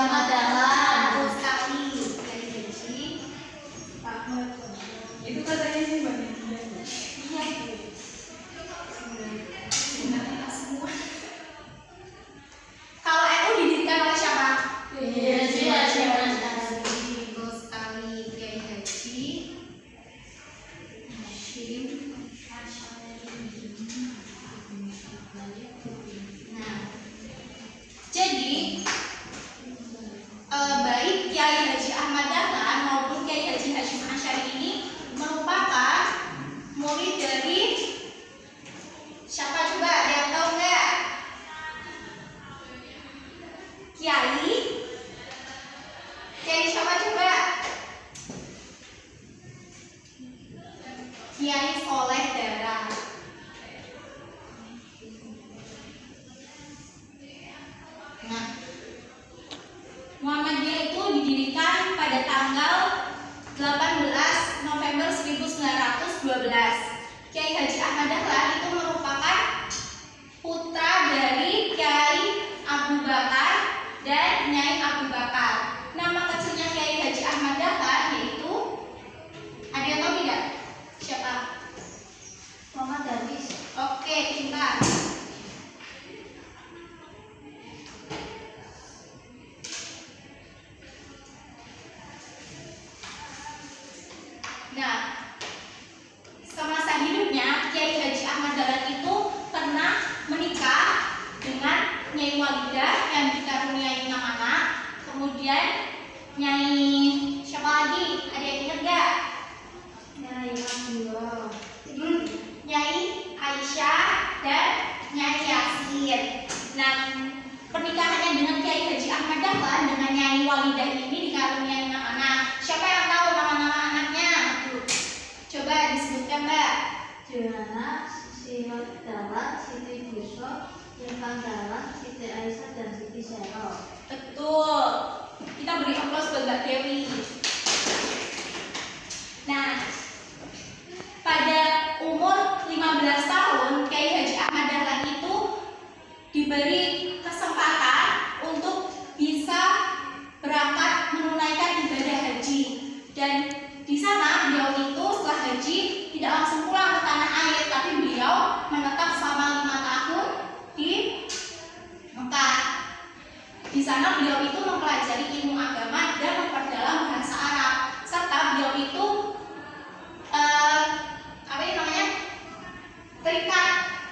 Ahmad Dahlan. Betul sekali. Kiai Haji Ahmad. Itu katanya sih Mbak Nadia. Iya Bu. Semua. Kalau NU didirikan oleh siapa? Kiai Haji Hashim Asy'ari. Betul sekali. Kiai Haji Hashim Asy'ari. Nah, jadi baik Kiai Haji Ahmad Dahlan maupun Kiai Haji Hashim Asy'ari ini merupakan murid dari siapa coba? Ada yang tahu nggak? Kiai siapa coba? Kiai Soleh Darah. Nah, Muhammadiyah itu didirikan pada tanggal 18 November 1912. Kiai Haji Ahmad Dahlan itu merupakan putra dari Kiai Abu Bakar dan Nyai Abu Bakar. Nama kecilnya Kiai Haji Ahmad Dahlan yaitu, ada yang tahu tidak? Siapa? Muhammad Darwis. Oke, pintar. Nah, semasa hidupnya Kiai Haji Ahmad Dahlan itu pernah menikah dengan Nyai Walidah yang dikaruniai 6 anak. Kemudian Nyai siapa lagi? Ada yang ingat gak? Nyai Abdullah. Nyai Aisyah dan Nyai Yasin. Nah, pernikahannya dengan Kiai Haji Ahmad Dahlan dengan Nyai Walidah ini dikaruniai 6 anak. Siapa yang tahu nama-nama anaknya? Coba disebutkan, Mbak. Juhana, Siti Dahlan, Siti Busro, Irfan Dahlan, Siti Aisyah dan Siti Sero. Betul. Kita beri aplaus buat Mbak Dewi. Nah, pada umur 15 tahun Kiai Haji Ahmad Dahlan itu diberi kesempatan untuk bisa berangkat menunaikan ibadah haji, dan di sana beliau itu setelah haji tidak langsung pulang ke tanah air, tapi beliau menetap selama 5 tahun di Mekah. Di sana beliau itu mempelajari ilmu agama dan memperdalam bahasa Arab, serta beliau itu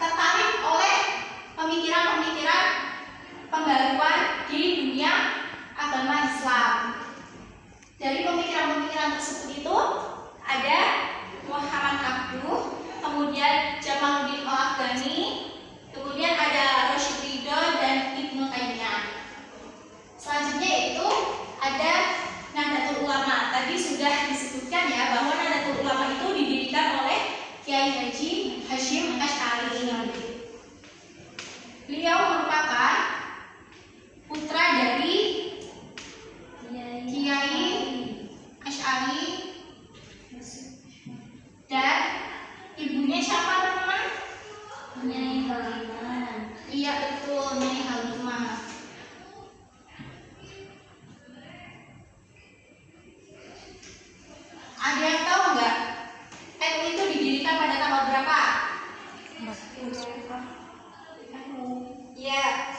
tertarik oleh pemikiran-pemikiran pembaruan di dunia agama Islam. Dari pemikiran-pemikiran tersebut itu ada Muhammad Abduh, kemudian Jamaluddin Al-Afghani, kemudian ada Rasyid Ridho dan Ibnu Taimiyah. Selanjutnya itu ada Nahdlatul Ulama. Tadi sudah disebutkan ya bahwa Nahdlatul Ulama itu didirikan oleh Kiai Haji Hashim Asy'ari. Beliau merupakan putra dari Kiai Asy'ari dan ibunya siapa teman-teman? Nyai Halimah. Iya betul, Nyai Halimah. Ada yang tahu nggak? NU itu didirikan pada tanggal berapa? Iya.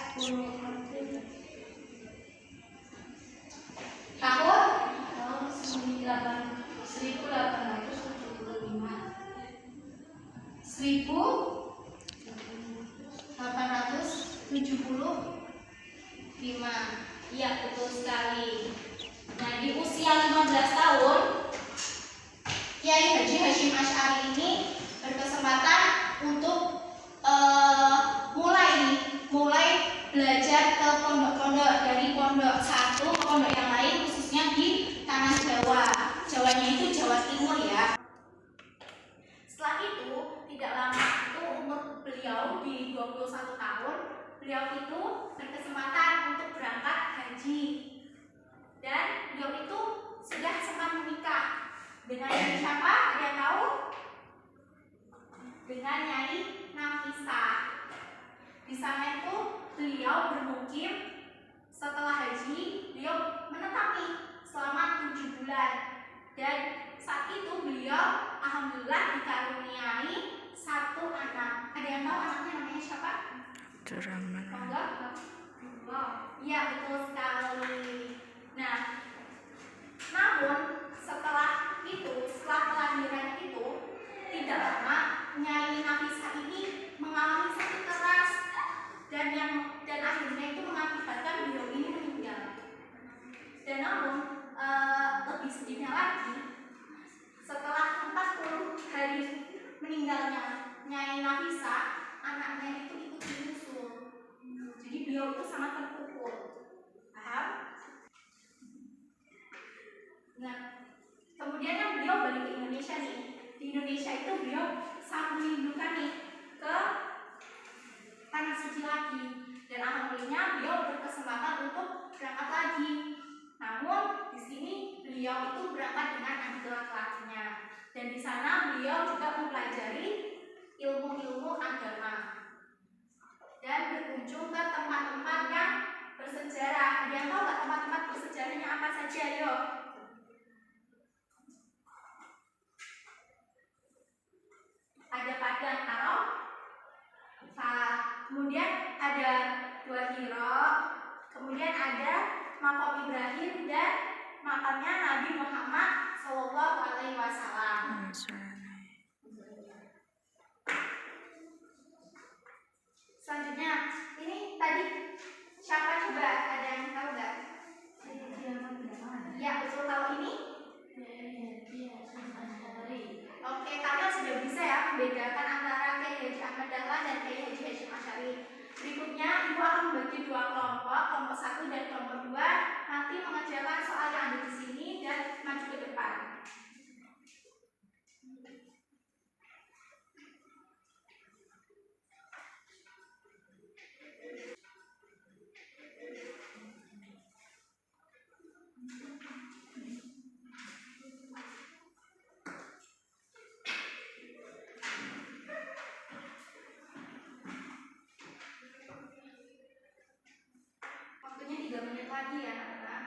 Tahun 1875. Iya betul sekali. Nah, di usia 15 tahun Kiai Haji Hashim Asy'ari ini berkesempatan untuk mulai belajar ke pondok-pondok, dari pondok satu ke pondok yang lain, khususnya di tanah Jawa. Jawanya itu Jawa Timur ya. Setelah itu, tidak lama itu umur beliau di 21 tahun, beliau itu berkesempatan untuk berangkat haji. Dan beliau itu sudah sempat menikah dengan siapa? Ada yang tahu? Dengan Nyai Nafisah. Di sana itu beliau bermukim. Setelah haji, beliau Abdurrahman. Iya, betul sekali. Nah, namun setelah kelahiran itu tidak lama Nyai Nafisah ini mengalami sakit keras dan akhirnya itu mengakibatkan beliau ini meninggal. Dan namun lebih sedihnya lagi, setelah 40 hari meninggalnya Nyai Nafisah, anaknya itu ikut menyusul. Jadi beliau itu sangat terpukul. Paham? Nah, kemudian kan beliau balik ke Indonesia nih. Di Indonesia itu beliau sangat merindukan nih ke tanah suci lagi. Dan alhamdulillah beliau berkesempatan untuk berangkat lagi. Namun di sini beliau itu berangkat dengan adik laki-lakinya. Dan di sana beliau juga mempelajari ilmu-ilmu agama dan berkunjung ke tempat-tempat yang bersejarah. Ada yang tahu nggak tempat-tempat bersejarahnya apa saja? Yo. Ada Padang Arafah, kemudian ada Gua Hira, kemudian ada makam Ibrahim dan makamnya Nabi Muhammad SAW. Selanjutnya, ini tadi siapa coba? Ada yang tahu nggak? Ya, betul tahu ini? Oke, kalian sudah bisa ya membedakan antara Kiai Haji Ahmad Dahlan dan Kiai Haji Hasyim Asy'ari. Berikutnya, Ibu akan membagi dua kelompok 1 dan kelompok 2. Nanti mengerjakan soal yang ada di sini dan maju ke depan. Waktunya 3 menit lagi ya, anak-anak.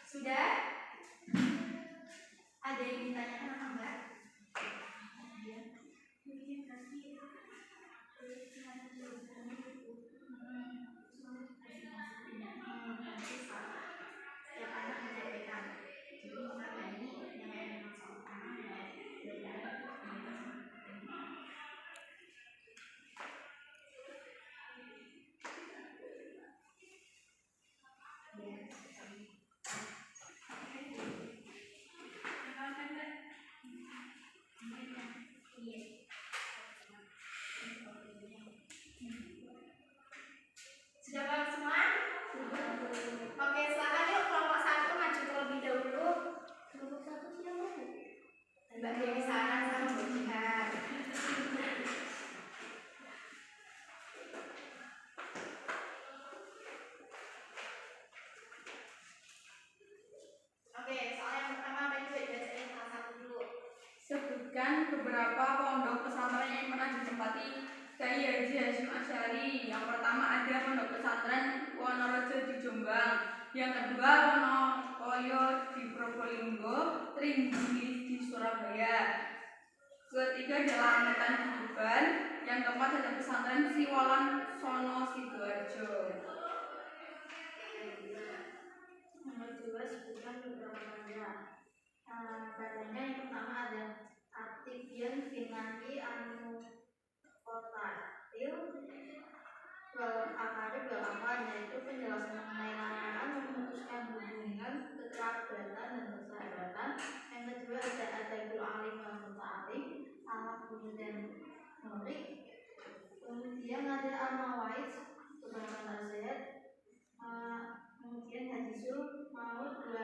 Sudah? Ada yang ditanyakan apa enggak? Setiap anak menyampaikan. Jadi misalnya ini yang soal utama ya. Sudah paham semua? Oke, silakan yuk kelompok 1 maju terlebih dahulu. Kelompok 1 siapa? Mbak Dewi Sarah sama Mbak Jihad. Oke, soal yang pertama apa itu bacain salah satu dulu. Sebutkan beberapa pondok pesantren yang pernah ditempati Kiai Haji Hasyim Asy'ari. Yang pertama ada Pondok Pesantren Wonorejo di Jombang, yang kedua Wonokoyo di Probolinggo, Tringgili di Surabaya, ketiga adalah Ametan di Tuban, yang keempat ada Pesantren Siwalan Sono Sidoarjo. Nomor 2, sebutkan beberapa tanda. Tandanya yang pertama ada Aktivian Finandi Anu Kotatil Akarib Balapan, yaitu penjelasan mengenai larangan memutuskan hubungan kekerabatan dan persahabatan. Yang kedua ada Adabul Alim wal Muta'alim Anak Budi dan Murid. Kemudian ada Al-Mawaiz beberapa nasihat. Kemudian hadisul maut 2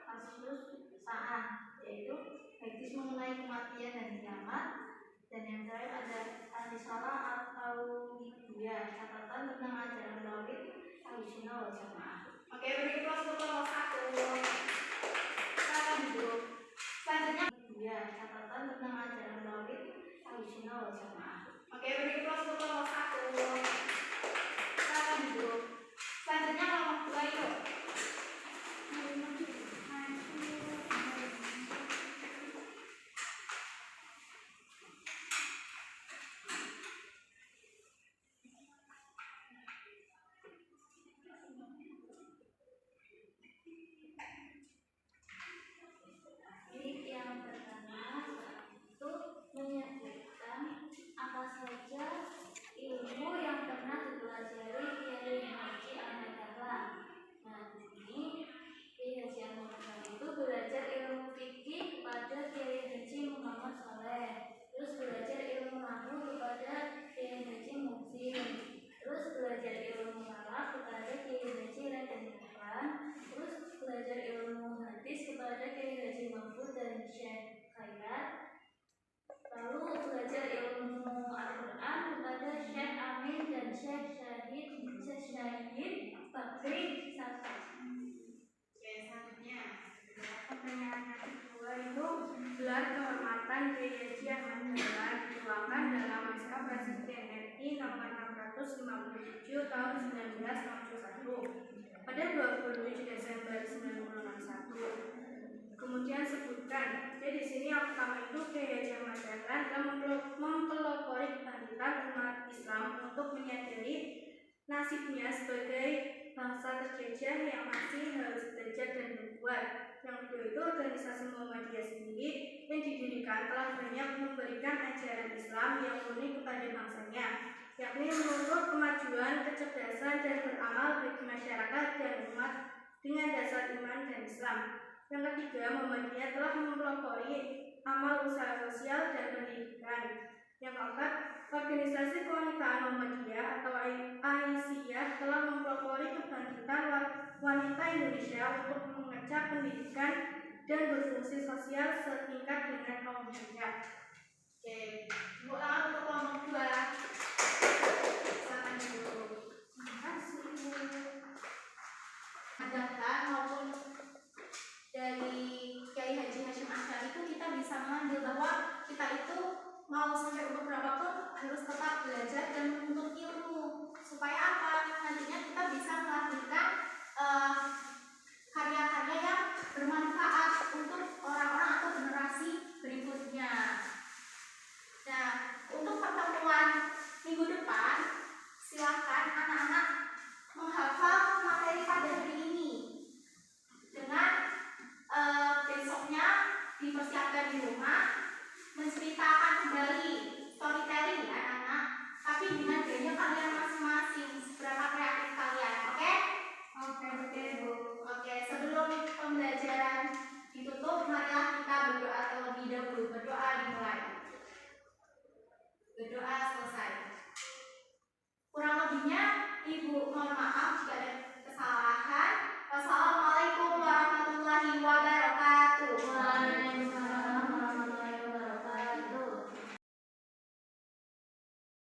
kasus sa'ah, yaitu hadis mengenai kematian dan kiamat. Dan yang terakhir ada Al-Risalah atau Hidayah, catatan tentang ajaran tauhid Ahlussunnah wal Jamaah. Oke, beri plus untuk kelompok 1. Silakan duduk. Selanjutnya Hidayah, catatan tentang ajaran tauhid Ahlussunnah wal Jamaah. Oke, beri plus untuk kelompok 1. Silakan duduk. Selanjutnya kelompok 2 yuk. Kiai Haji Ahmad Dahlan dituangkan dalam Naskah Presiden RI nomor 657 tahun 1961 pada 27 Desember 1961. Kemudian sebutkan, jadi di sini yang pertama itu Kiai Haji Ahmad Dahlan telah mempelopori kebangkitan umat Islam untuk menyadari nasibnya sebagai bangsa terjajah yang masih harus belajar dan berbuat. Yang kedua itu organisasi Muhammadiyah sendiri yang didirikan telah banyak memberikan ajaran Islam yang murni kepada bangsanya, yakni menuntut kemajuan, kecerdasan, dan beramal bagi masyarakat dan umat dengan dasar iman dan Islam. Yang ketiga, Muhammadiyah telah mempelopori amal usaha sosial dan pendidikan. Yang keempat, organisasi kewanitaan Muhammadiyah atau Aisyah telah mempelopori kebangkitan wanita Indonesia untuk mengecap pendidikan dan berfungsi sosial setingkat dengan kaum pria. Oke, tepuk tangan untuk kelompok 2. Silakan dulu. Terima kasih. Dahlan maupun dari Kiai Haji Hasyim Asy'ari itu kita bisa mengambil bahwa kita itu mau sampai umur berapapun harus tetap belajar dan menuntut ilmu